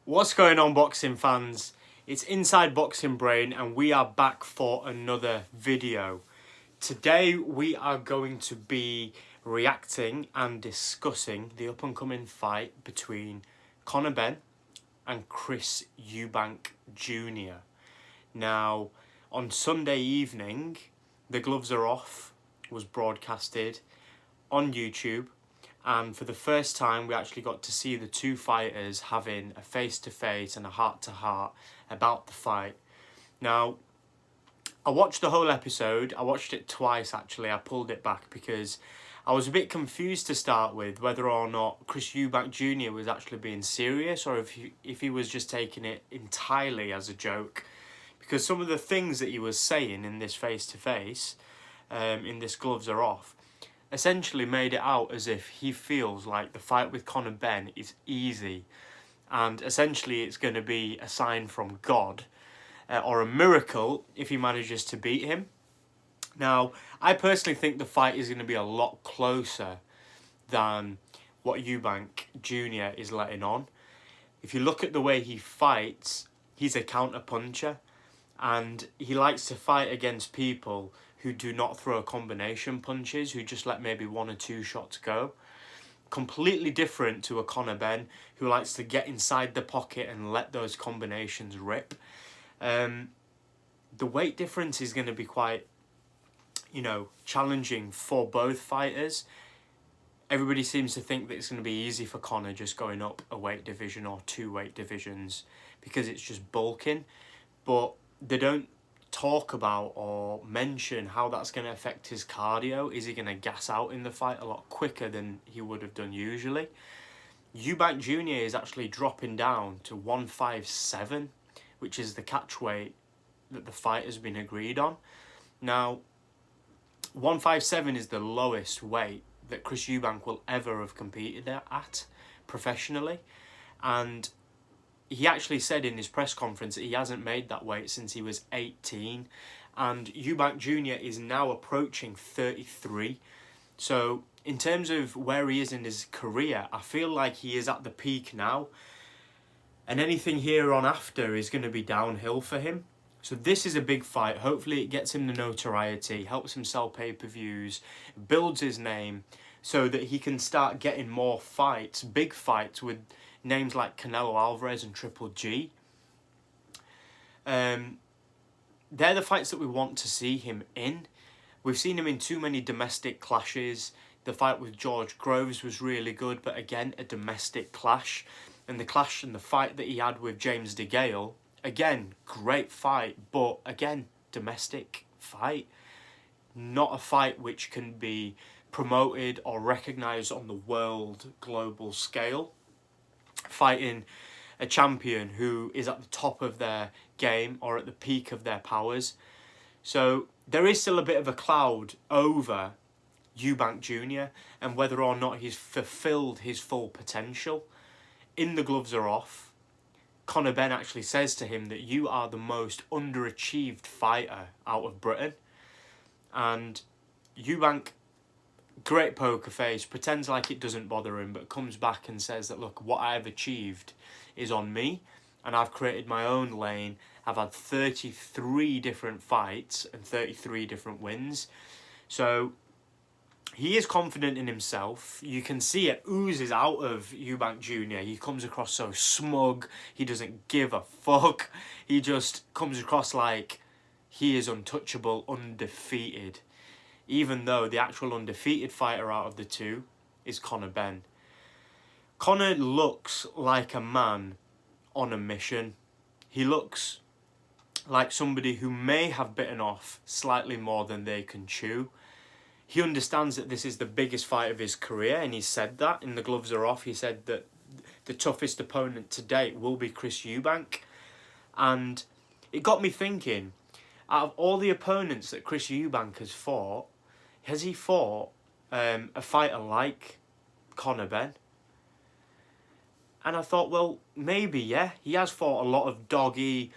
What's going on, boxing fans? It's Inside Boxing Brain and we are back for another video. Today we are going to be reacting and discussing the up and coming fight between Conor Benn and Chris Eubank Junior. Now, on Sunday evening, The Gloves Are Off was broadcasted on YouTube, and for the first time we actually got to see the two fighters having a face-to-face and a heart-to-heart about the fight. Now, I watched the whole episode. I watched it twice actually. I pulled it back because I was a bit confused to start with whether or not Chris Eubank Jr. was actually being serious or if he was just taking it entirely as a joke, because some of the things that he was saying in this face-to-face, in this Gloves Are Off, essentially made it out as if he feels like the fight with Conor Benn is easy and essentially it's going to be a sign from God or a miracle if he manages to beat him. Now, I personally think the fight is going to be a lot closer than what Eubank Jr. is letting on. If you look at the way he fights, he's a counter-puncher and he likes to fight against people who do not throw combination punches, who just let maybe one or two shots go. Completely different to a Conor Benn, who likes to get inside the pocket and let those combinations rip. The weight difference is going to be quite, challenging for both fighters. Everybody seems to think that it's going to be easy for Conor just going up a weight division or two weight divisions because it's just bulking, but they don't talk about or mention how that's going to affect his cardio. Is he going to gas out in the fight a lot quicker than he would have done usually? Eubank Jr. is actually dropping down to 157, which is the catch weight that the fight has been agreed on. Now, 157 is the lowest weight that Chris Eubank will ever have competed at professionally, and he actually said in his press conference that he hasn't made that weight since he was 18, and Eubank Jr. is now approaching 33. So in terms of where he is in his career, I feel like he is at the peak now, and anything here on after is going to be downhill for him. So this is a big fight. Hopefully it gets him the notoriety, helps him sell pay-per-views, builds his name so that he can start getting more fights, big fights with names like Canelo Alvarez and Triple G. They're the fights that we want to see him in. We've seen him in too many domestic clashes. The fight with George Groves was really good, but again, a domestic clash. And the clash and the fight that he had with James DeGale, again, great fight, but again, domestic fight. Not a fight which can be promoted or recognised on the world global scale. Fighting a champion who is at the top of their game or at the peak of their powers. So there is still a bit of a cloud over Eubank Jr. and whether or not he's fulfilled his full potential. In The Gloves Are Off, Conor Benn actually says to him that you are the most underachieved fighter out of Britain. And Eubank, great poker face, pretends like it doesn't bother him, but comes back and says that, look, what I've achieved is on me, and I've created my own lane. I've had 33 different fights and 33 different wins. So he is confident in himself. You can see it oozes out of Eubank Jr. He comes across so smug. He doesn't give a fuck. He just comes across like he is untouchable, undefeated, even though the actual undefeated fighter out of the two is Conor Benn. Conor looks like a man on a mission. He looks like somebody who may have bitten off slightly more than they can chew. He understands that this is the biggest fight of his career, and he said that in The Gloves Are Off. He said that the toughest opponent to date will be Chris Eubank. And it got me thinking, out of all the opponents that Chris Eubank has he fought a fighter like Conor Benn? And I thought, well, maybe, yeah. He has fought a lot of doggy,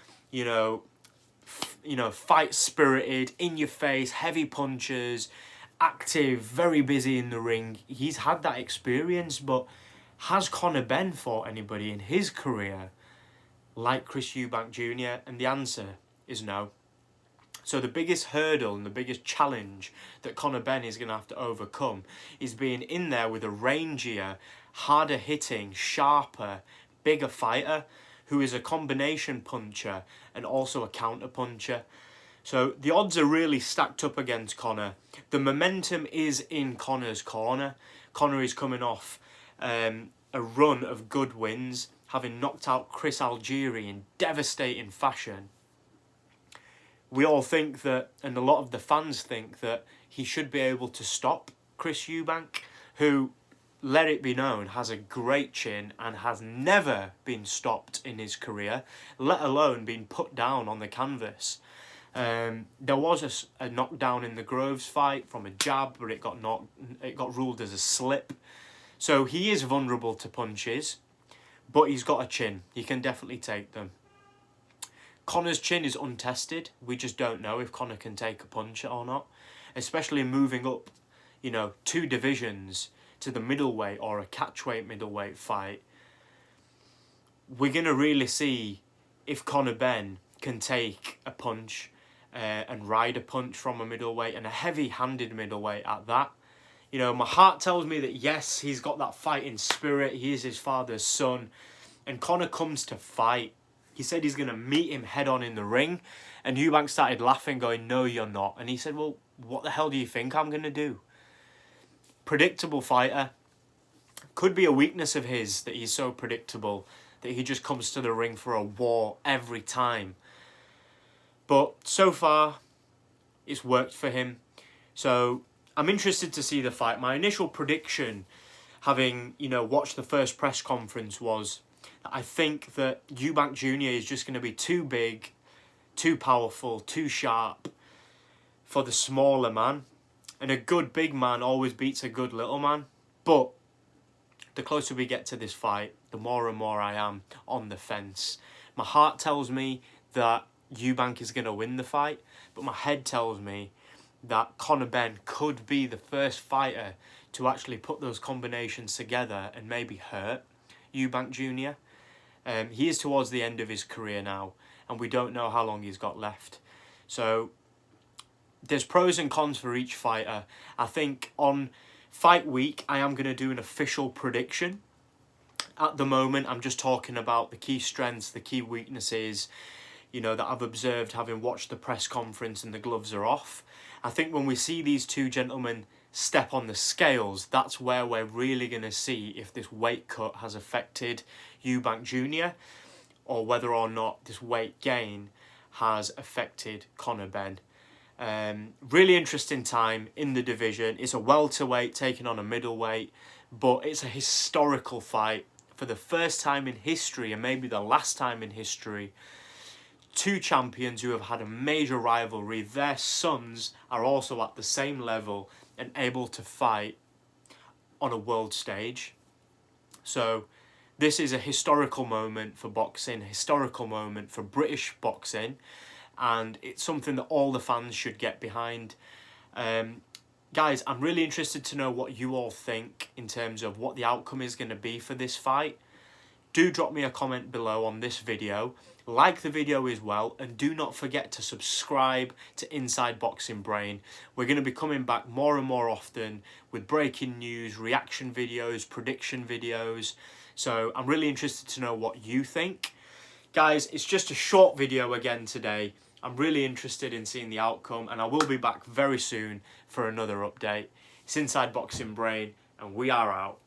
fight-spirited, in-your-face, heavy punches, active, very busy in the ring. He's had that experience, but has Conor Benn fought anybody in his career like Chris Eubank Jr.? And the answer is no. So the biggest hurdle and the biggest challenge that Conor Benn is going to have to overcome is being in there with a rangier, harder hitting, sharper, bigger fighter who is a combination puncher and also a counter puncher. So the odds are really stacked up against Conor. The momentum is in Conor's corner. Conor is coming off a run of good wins, having knocked out Chris Algieri in devastating fashion. We all think that, and a lot of the fans think that, he should be able to stop Chris Eubank, who, let it be known, has a great chin and has never been stopped in his career, let alone been put down on the canvas. There was a knockdown in the Groves fight from a jab, but it got ruled as a slip. So he is vulnerable to punches, but he's got a chin. He can definitely take them. Conor's chin is untested. We just don't know if Conor can take a punch or not, especially moving up, 2 divisions to the middleweight or a catchweight middleweight fight. We're going to really see if Conor Benn can take a punch and ride a punch from a middleweight, and a heavy-handed middleweight at that. My heart tells me that yes, he's got that fighting spirit. He is his father's son, and Conor comes to fight. He said he's going to meet him head on in the ring, and Eubank started laughing, going, "No, you're not." And he said, "Well, what the hell do you think I'm going to do?" Predictable fighter. Could be a weakness of his that he's so predictable that he just comes to the ring for a war every time. But so far, it's worked for him. So I'm interested to see the fight. My initial prediction, having watched the first press conference, was that I think that Eubank Jr. is just going to be too big, too powerful, too sharp for the smaller man. And a good big man always beats a good little man. But the closer we get to this fight, the more and more I am on the fence. My heart tells me that Eubank is going to win the fight, but my head tells me that Conor Benn could be the first fighter to actually put those combinations together and maybe hurt Eubank Jr. He is towards the end of his career now, and we don't know how long he's got left. So there's pros and cons for each fighter. I think on fight week, I am going to do an official prediction. At the moment, I'm just talking about the key strengths, the key weaknesses, that I've observed having watched the press conference and the gloves are off. I think when we see these two gentlemen step on the scales, that's where we're really going to see if this weight cut has affected Eubank Jr. or whether or not this weight gain has affected Conor Benn. Really interesting time in the division. It's a welterweight taking on a middleweight, but it's a historical fight. For the first time in history, and maybe the last time in history, 2 champions who have had a major rivalry, their sons are also at the same level and able to fight on a world stage. So this is a historical moment for boxing, a historical moment for British boxing, and it's something that all the fans should get behind. Guys, I'm really interested to know what you all think in terms of what the outcome is going to be for this fight. Do drop me a comment below on this video. Like the video as well, and do not forget to subscribe to Inside Boxing Brain. We're going to be coming back more and more often with breaking news, reaction videos, prediction videos. So I'm really interested to know what you think. Guys, it's just a short video again today. I'm really interested in seeing the outcome, and I will be back very soon for another update. It's Inside Boxing Brain, and we are out.